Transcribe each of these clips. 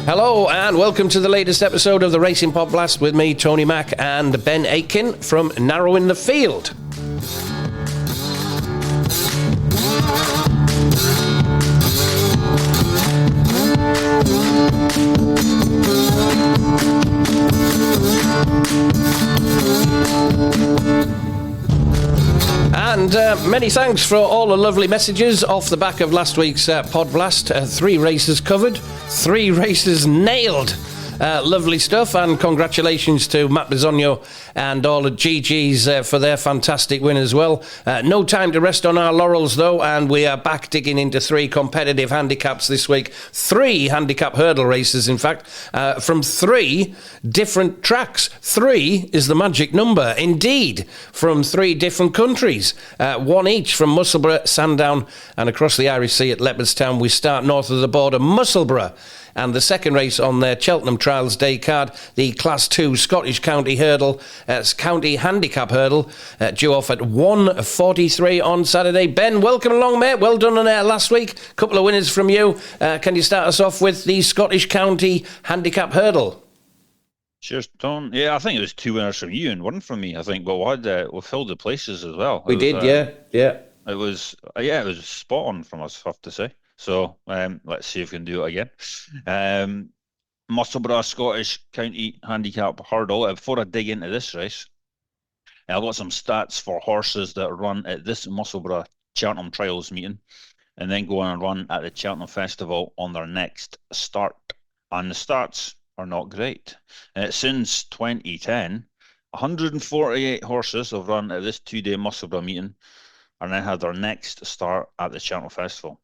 Hello and welcome to the latest episode of the Racing PodBlast with me, Tony Mack, and Ben Aitken from Narrowing the Field. And many thanks for all the lovely messages off the back of last week's PodBlast. 3 races covered, 3 races nailed. Lovely stuff, and congratulations to Matt Bisogno and all the GGs for their fantastic win as well. No time to rest on our laurels though, and we are back digging into 3 competitive handicaps this week. 3 handicap hurdle races, in fact, from 3 different tracks. 3 is the magic number, indeed, from 3 different countries. 1 each from Musselburgh, Sandown, and across the Irish Sea at Leopardstown. We start north of the border, Musselburgh. And the second race on their Cheltenham Trials Day card, the Class 2 Scottish County Hurdle, County Handicap Hurdle, due off at 1:43 on Saturday. Ben, welcome along, mate. Well done on air last week. Couple of winners from you. Can you start us off with the Scottish County Handicap Hurdle? Cheers, Tom. Yeah, I think it was 2 winners from you and 1 from me, I think. But we filled the places as well. We did, yeah. It was spot on from us, I have to say. So let's see if we can do it again. Musselburgh Scottish County Handicap Hurdle. Before I dig into this race, I've got some stats for horses that run at this Musselburgh Cheltenham Trials meeting and then go on and run at the Cheltenham Festival on their next start. And the starts are not great. Since 2010, 148 horses have run at this 2-day Musselburgh meeting and then had their next start at the Cheltenham Festival.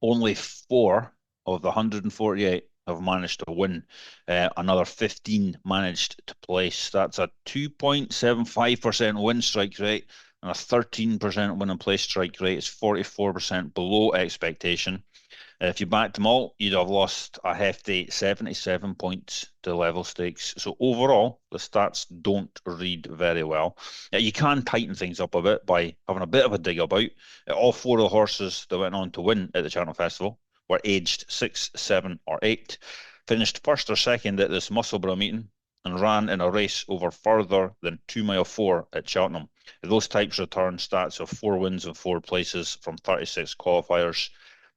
Only 4 of the 148 have managed to win. Another 15 managed to place. That's a 2.75% win strike rate and a 13% win and place strike rate. It's 44% below expectation. If you backed them all, you'd have lost a hefty 77 points to level stakes. So overall, the stats don't read very well. You can tighten things up a bit by having a bit of a dig about. All 4 of the horses that went on to win at the Cheltenham Festival were aged 6, 7 or 8, finished first or second at this Musselburgh meeting and ran in a race over further than 2 mile 4 at Cheltenham. Those types return stats of 4 wins and 4 places from 36 qualifiers,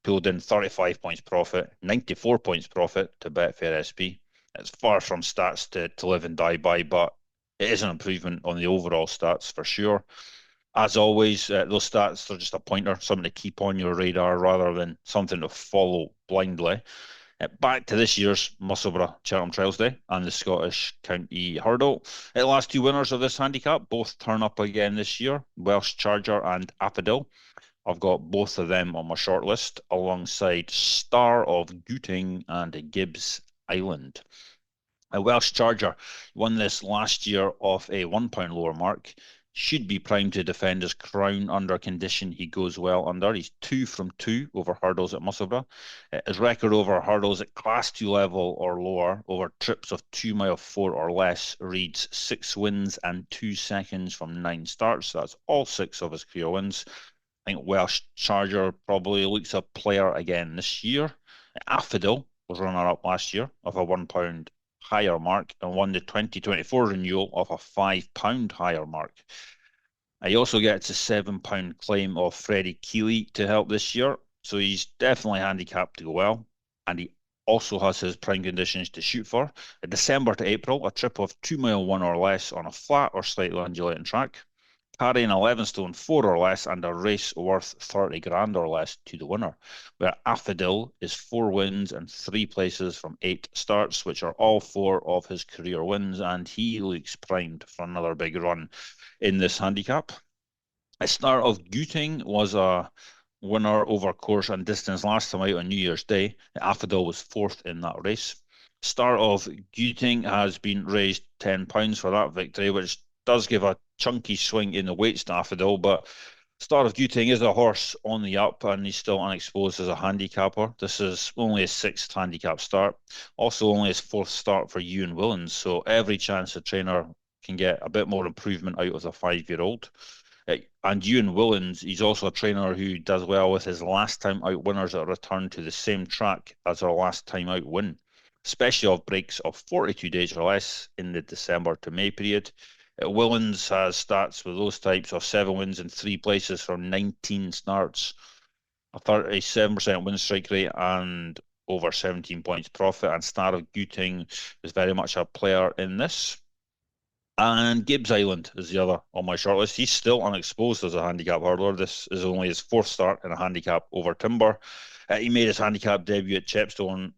pulled in 35 points profit, 94 points profit to Betfair SP. It's far from stats to live and die by, but it is an improvement on the overall stats for sure. As always, those stats are just a pointer, something to keep on your radar rather than something to follow blindly. Back to this year's Musselburgh Cheltenham Trials Day and the Scottish County Hurdle. The last 2 winners of this handicap both turn up again this year, Welsh Charger and Affodil. I've got both of them on my shortlist alongside Star of Gooting and Gibbs Island. A Welsh Charger won this last year off a £1 lower mark. Should be primed to defend his crown under condition he goes well under. He's 2 from 2 over hurdles at Musselburgh. His record over hurdles at Class 2 level or lower over trips of 2 mile 4 or less reads 6 wins and 2 seconds from 9 starts. That's all 6 of his career wins. I think Welsh Charger probably looks a player again this year. Affodil was runner-up last year of a £1 higher mark and won the 2024 renewal of a £5 higher mark. He also gets a £7 claim of Freddie Keeley to help this year, so he's definitely handicapped to go well, and he also has his prime conditions to shoot for. December to April, a trip of 2 mile 1 or less on a flat or slightly undulating track, carrying 11 stone 4 or less and a race worth 30 grand or less to the winner, where Affodil is 4 wins and 3 places from 8 starts, which are all 4 of his career wins, and he looks primed for another big run in this handicap. A Star of Gooting was a winner over course and distance last time out on New Year's Day. Affodil was 4th in that race. Star of Gooting has been raised £10 for that victory, which does give a chunky swing in the weights to Affodil, but Star of Gooting is a horse on the up and he's still unexposed as a handicapper. This is only his 6th handicap start, also only his 4th start for Ewan Willens, so every chance the trainer can get a bit more improvement out of the 5-year-old. And Ewan Willens, he's also a trainer who does well with his last time out winners that return to the same track as their last time out win. especially off breaks of 42 days or less in the December to May period. Willens has stats with those types of 7 wins in 3 places from 19 starts, a 37% win strike rate, and over 17 points profit. And Star of Gooting is very much a player in this. And Gibbs Island is the other on my shortlist. He's still unexposed as a handicap hurdler. This is only his 4th start in a handicap over timber. He made his handicap debut at Chepstow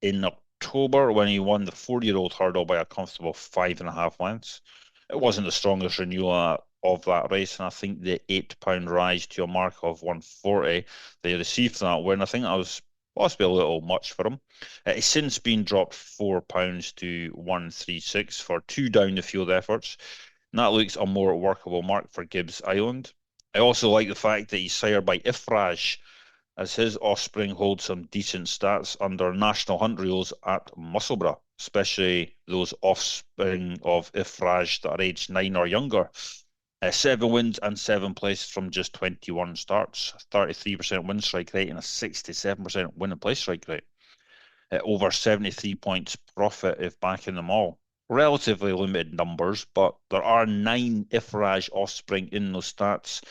in October when he won the 4-year-old hurdle by a comfortable 5.5 lengths. It wasn't the strongest renewal of that race, and I think the £8 rise to a mark of 140 they received from that win, I think that was possibly a little much for him. It's since been dropped £4 to 136 for 2 down the field efforts, and that looks a more workable mark for Gibbs Island. I also like the fact that he's sired by Ifraj, as his offspring holds some decent stats under national hunt rules at Musselburgh, especially those offspring of Ifraj that are aged 9 or younger. 7 wins and 7 places from just 21 starts, 33% win strike rate and a 67% win and place strike rate. Over 73 points profit if backing them all. Relatively limited numbers, but there are 9 Ifraj offspring in those stats.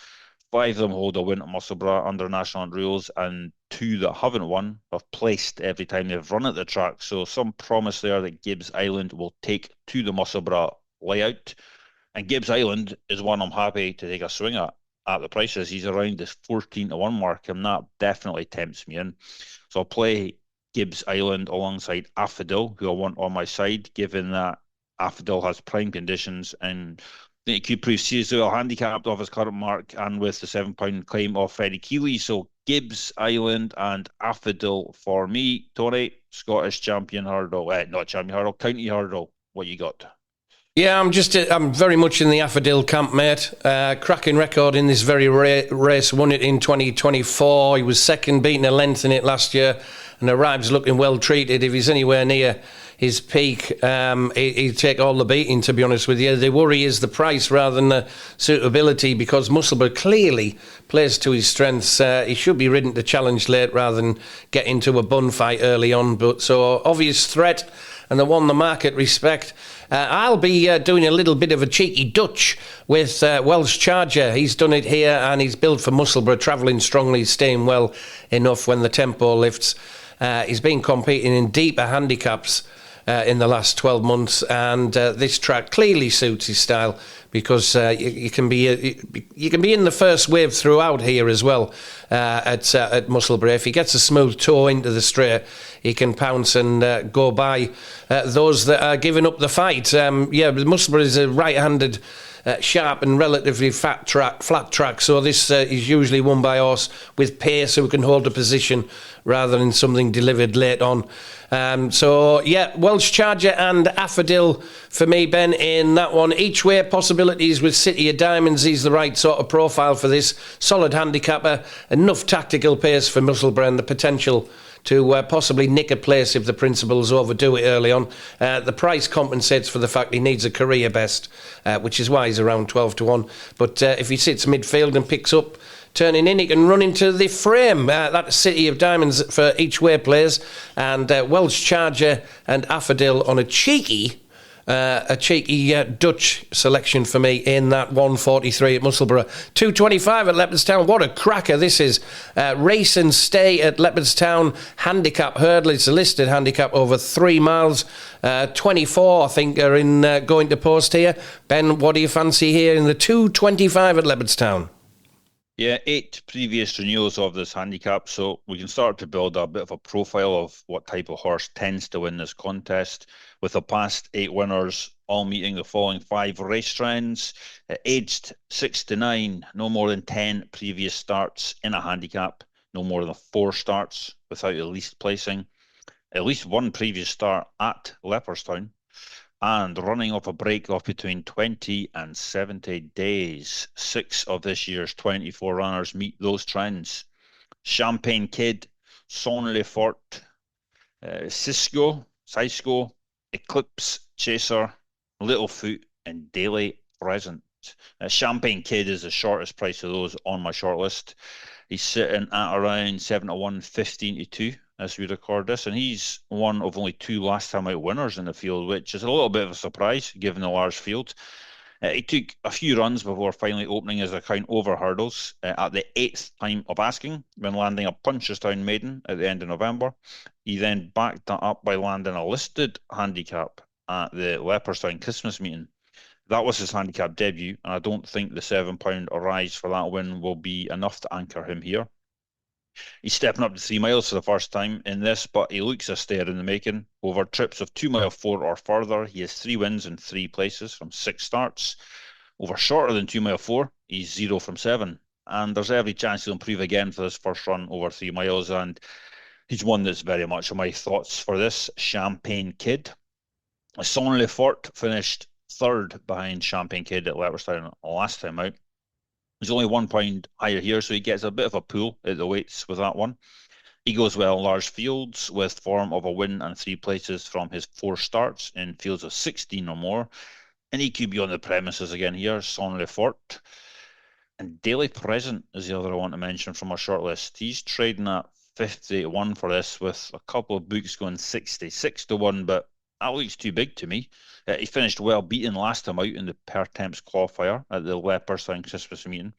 5 of them hold a win at Musselburgh under national hunt rules, and 2 that haven't won have placed every time they've run at the track. So some promise there that Gibbs Island will take to the Musselburgh layout. And Gibbs Island is one I'm happy to take a swing at the prices. He's around this 14 to 1 mark, and that definitely tempts me in. So I'll play Gibbs Island alongside Affadil, who I want on my side, given that Affadil has prime conditions and I think it could prove seriously well handicapped off his current mark and with the £7 claim of Freddie Keeley. So Gibbs Island and Affadil for me. Tony, Scottish champion hurdle, not champion hurdle, county hurdle. What you got? Yeah, I'm very much in the Affadil camp, mate. Cracking record in this very race. Won it in 2024. He was second, beating a length in it last year, and arrives looking well treated. If he's anywhere near his peak, he'd take all the beating, to be honest with you. The worry is the price rather than the suitability, because Musselburgh clearly plays to his strengths. He should be ridden to challenge late rather than get into a bun fight early on. But so obvious threat, and the one the market respect. I'll be doing a little bit of a cheeky Dutch with Welsh Charger. He's done it here, and he's built for Musselburgh, travelling strongly, staying well enough when the tempo lifts. He's been competing in deeper handicaps in the last 12 months, and this track clearly suits his style, because you can be in the first wave throughout here as well at Musselburgh. If he gets a smooth toe into the straight, he can pounce and go by those that are giving up the fight. Musselburgh is a right-handed, sharp and relatively flat track, so this is usually won by a horse with pace who can hold a position rather than something delivered late on. Welsh Charger and Affadil for me, Ben, in that one. Each way possibilities with City of Diamonds. He's the right sort of profile for this. Solid handicapper, enough tactical pace for Musselburgh, and the potential to possibly nick a place if the principals overdo it early on. The price compensates for the fact he needs a career best, which is why he's around 12 to 1. But if he sits midfield and picks up turning in, he can run into the frame. That's City of Diamonds for each way players, and Welsh Charger and Affadil on a cheeky Dutch selection for me in that 143 at Musselburgh. 225 at Leopardstown. What a cracker this is. Race and stay at Leopardstown. Handicap hurdle. It's a listed handicap over 3 miles. 24, I think, are in going to post here. Ben, what do you fancy here in the 225 at Leopardstown? Yeah, 8 previous renewals of this handicap, so we can start to build a bit of a profile of what type of horse tends to win this contest, with the past 8 winners all meeting the following 5 race trends. Aged 6 to 9, no more than 10 previous starts in a handicap, no more than 4 starts without at least placing, at least 1 previous start at Leopardstown, and running off a break of between 20 and 70 days. 6 of this year's 24 runners meet those trends. Champagne Kid, Son Lefort, Cisco, Eclipse Chaser, Littlefoot, and Daily Present. Champagne Kid is the shortest price of those on my shortlist. He's sitting at around 7 to 1, 15 to 2. as we record this, and he's one of only 2 last time out winners in the field, which is a little bit of a surprise given the large field. He took a few runs before finally opening his account over hurdles at the 8th time of asking, when landing a Punchestown maiden at the end of November. He then backed that up by landing a listed handicap at the Leopardstown Christmas meeting. That was his handicap debut, and I don't think the £7 rise for that win will be enough to anchor him here. He's stepping up to 3 miles for the first time in this, but he looks a stayer in the making. Over trips of 2 mile 4 or further, he has 3 wins in 3 places from 6 starts. Over shorter than 2 mile 4, he's 0 from 7. And there's every chance he'll improve again for this first run over 3 miles. And he's one that's very much on my thoughts for this, Champagne Kid. Son Lefort finished 3rd behind Champagne Kid at Leopardstown last time out. He's only £1 higher here, so he gets a bit of a pull at the weights with that one. He goes well in large fields with form of a win and 3 places from his 4 starts in fields of 16 or more. And he could be on the premises again here, Son Lefort. And Daily Present is the other I want to mention from our shortlist. He's trading at 50-1 for this, with a couple of books going 66-1, but that looks too big to me. He finished well beaten last time out in the Pertemps qualifier at the Leopardstown Christmas meeting.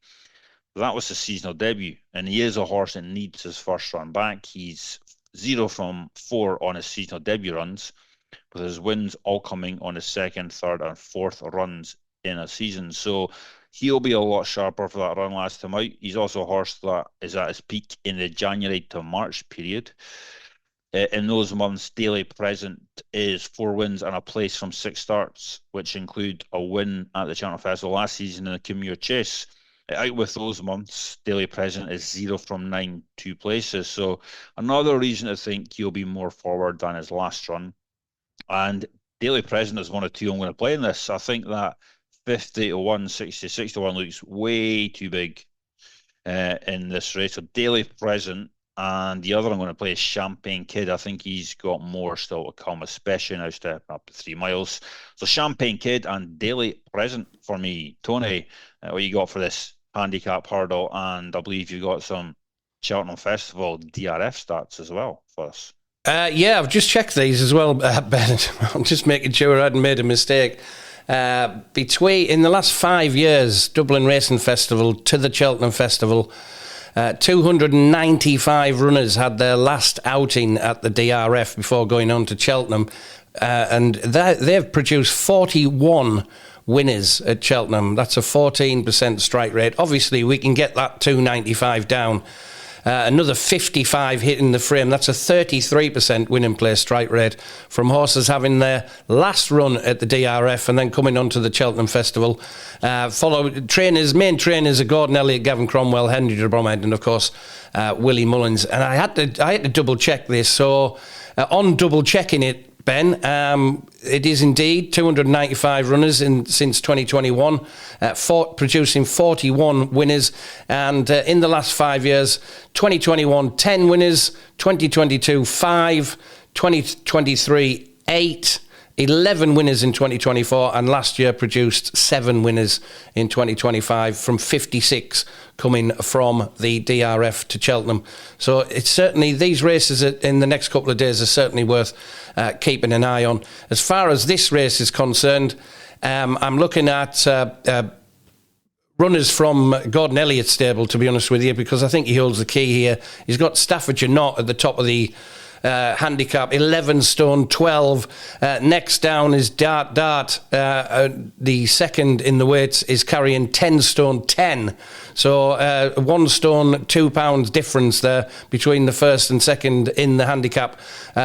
That was his seasonal debut, and he is a horse that needs his first run back. He's 0 from 4 on his seasonal debut runs, with his wins all coming on his 2nd, 3rd and 4th runs in a season. So he'll be a lot sharper for that run last time out. He's also a horse that is at his peak in the January to March period. In those months, Daily Present is 4 wins and a place from 6 starts, which include a win at the Cheltenham Festival last season in the Commure Chase. Out with those months, Daily Present is 0 from 9, 2 places. So another reason to think he'll be more forward than his last run. And Daily Present is one of 2 I'm going to play in this. I think that 50-1, 66-1 looks way too big in this race. So Daily Present. And the other I'm going to play is Champagne Kid. I think he's got more still to come, especially now stepping up to 3 miles. So Champagne Kid and Daily Present for me. Tony, what you got for this handicap hurdle? And I believe you got some Cheltenham Festival DRF stats as well for us. Yeah, I've just checked these as well, Ben. I'm just making sure I hadn't made a mistake. In the last 5 years, Dublin Racing Festival to the Cheltenham Festival, 295 runners had their last outing at the DRF before going on to Cheltenham, and they've produced 41 winners at Cheltenham. That's a 14% strike rate. Obviously, we can get that 295 down. Another 55 hitting the frame. That's a 33% win and play strike rate from horses having their last run at the DRF and then coming on to the Cheltenham Festival. Main trainers are Gordon Elliott, Gavin Cromwell, Henry de Bromhead, and of course Willie Mullins. And I had to double check this. So on double checking it, Ben, it is indeed 295 runners since 2021, producing 41 winners. And in the last 5 years, 2021, 10 winners, 2022, 5, 2023, 8, 11 winners in 2024, and last year produced 7 winners in 2025 from 56 coming from the DRF to Cheltenham. So it's certainly, these races in the next couple of days are certainly worth keeping an eye on. As far as this race is concerned, I'm looking at runners from Gordon Elliott's stable, to be honest with you, because I think he holds the key here. He's got Staffordshire Knot at the top of the handicap, 11 stone 12. Next down is Dart. The second in the weights is carrying 10 stone 10. So 1 stone, £2 difference there between the first and second in the handicap.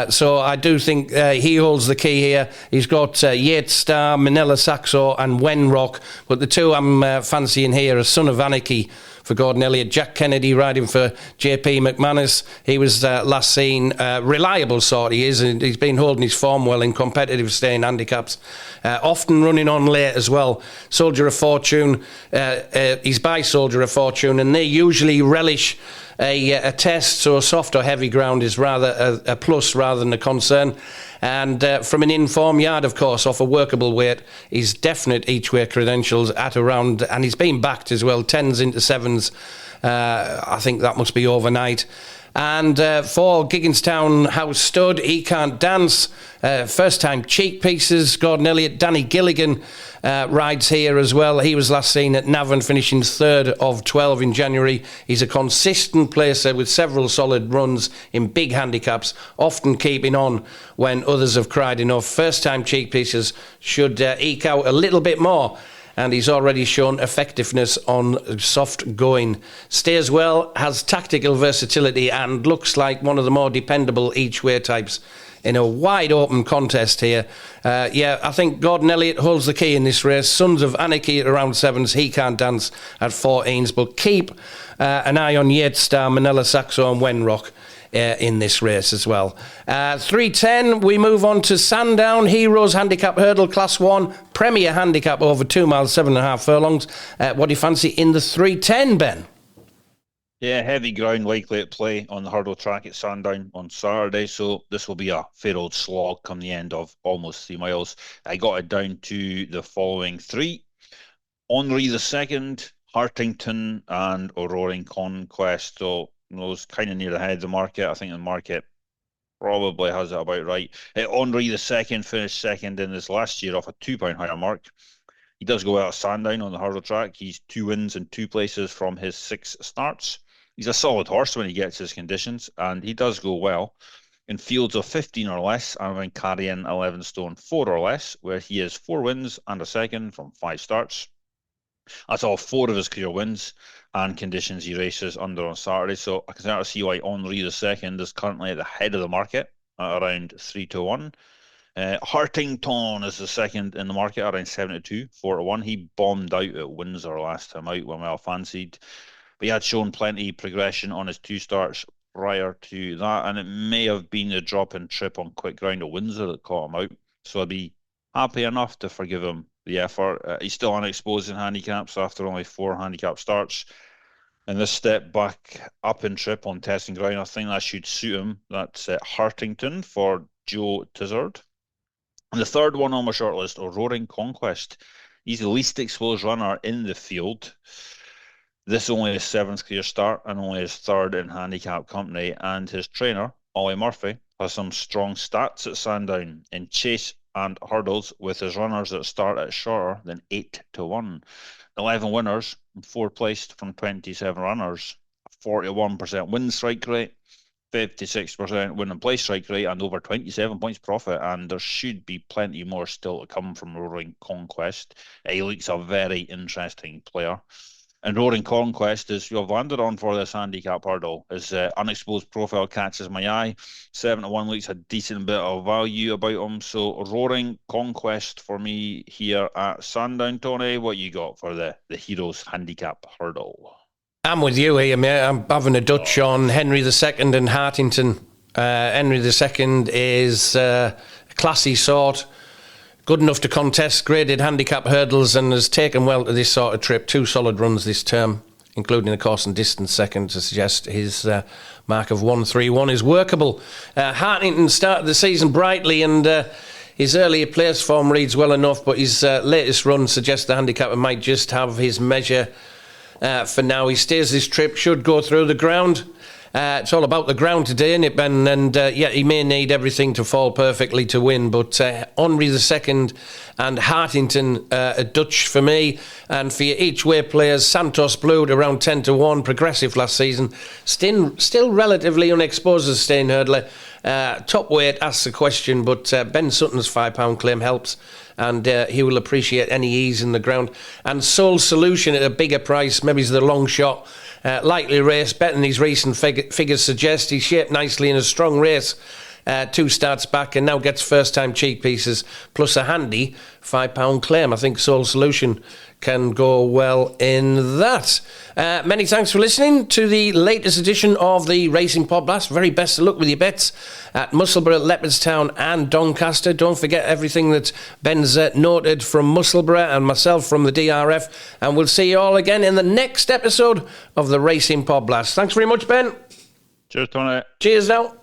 So I do think he holds the key here. He's got Yates Star, Manila Saxo and Wenrock. But the 2 I'm fancying here are Son of Anarchy for Gordon Elliott, Jack Kennedy riding for JP McManus. He was last seen, reliable sort he is, and he's been holding his form well in competitive staying handicaps, often running on late as well. Soldier of Fortune, he's by Soldier of Fortune, and they usually relish a test, so soft or heavy ground is rather a plus rather than a concern. And from an in-form yard, of course, off a workable weight, he's definite each-way credentials at around, and he's been backed as well, 10s into 7s. I think that must be overnight. And for Gigginstown House Stud, He Can't Dance, first time cheek pieces, Gordon Elliott. Danny Gilligan rides here as well. He was last seen at Navan, finishing 3rd of 12 in January. He's a consistent placer with several solid runs in big handicaps, often keeping on when others have cried enough. First time cheek pieces should eke out a little bit more, and he's already shown effectiveness on soft going. Stays well, has tactical versatility, and looks like one of the more dependable each-way types in a wide-open contest here. I think Gordon Elliott holds the key in this race. Sons of Anarchy at around 7s, He Can't Dance at 14s, but keep an eye on Yates Star, Manila Saxo and Wenrock in this race as well. 3:10, we move on to Sandown, Heroes Handicap Hurdle, Class 1, Premier Handicap over 2 miles, 7.5 furlongs. What do you fancy in the 3:10, Ben? Yeah, heavy ground likely at play on the hurdle track at Sandown on Saturday, so this will be a fair old slog come the end of almost 3 miles. I got it down to the following 3. Henri II, Hartington and Roaring Conquest, so those kind of near the head of the market. I think the market probably has it about right. Henri II finished 2nd in his last year off a £2 higher mark. He does go out of Sandown on the hurdle track. He's 2 wins and 2 places from his 6 starts. He's a solid horse when he gets his conditions, and he does go well in fields of 15 or less, and when carrying 11 stone 4 or less, where he has 4 wins and a 2nd from 5 starts. That's all 4 of his career wins and conditions he races under on Saturday. So I can start to see why Henri II is currently at the head of the market at around 3-1. Hartington is the 2nd in the market around 7-2, 4-1. He bombed out at Windsor last time out when well fancied, but he had shown plenty of progression on his 2 starts prior to that, and it may have been the drop in trip on quick ground at Windsor that caught him out. So I'd be happy enough to forgive him the effort. He's still unexposed in handicaps after only 4 handicap starts. And this step back up in trip on testing ground, I think that should suit him. That's Hartington for Joe Tizard. And the 3rd one on my shortlist, Roaring Conquest. He's the least exposed runner in the field. This only his 7th career start and only his 3rd in handicap company. And his trainer, Ollie Murphy, has some strong stats at Sandown in chase and hurdles, with his runners that start at shorter than 8-1. 11 winners and 4 placed from 27 runners. 41% win strike rate, 56% win and play strike rate, and over 27 points profit. And there should be plenty more still to come from Roaring Conquest. He looks a very interesting player. And Roaring Conquest is you've landed on for this handicap hurdle. His unexposed profile catches my eye. 7-1 looks a decent bit of value about him. So Roaring Conquest for me here at Sandown. Tony, what you got for the Heroes handicap hurdle? I'm with you here, mate. I'm having a Dutch on Henry II and Hartington. Henry II is a classy sort. Good enough to contest graded handicap hurdles and has taken well to this sort of trip. 2 solid runs this term, including the course and distance second, to suggest his mark of 1-3-1 is workable. Hartington started the season brightly, and his earlier place form reads well enough, but his latest run suggests the handicapper might just have his measure for now. He stays this trip, should go through the ground. It's all about the ground today, isn't it, Ben? And he may need everything to fall perfectly to win, but Henri II and Hartington are Dutch for me. And for your each-way players, Santos Blue at around 10-1, progressive last season. Still relatively unexposed as staying hurdler. Top weight asks a question, but Ben Sutton's £5 claim helps, and he will appreciate any ease in the ground. And Soul Solution at a bigger price, maybe he's the long shot. Likely race, better than his recent figures suggest. He's shaped nicely in a strong race. 2 starts back and now gets first-time cheek pieces, plus a handy £5 claim. I think Soul Solution can go well in that. Many thanks for listening to the latest edition of the Racing PodBlast. Very best of luck with your bets at Musselburgh, Leopardstown and Doncaster. Don't forget everything that Ben's noted from Musselburgh and myself from the DRF. And we'll see you all again in the next episode of the Racing PodBlast. Thanks very much, Ben. Cheers, Tony. Cheers now.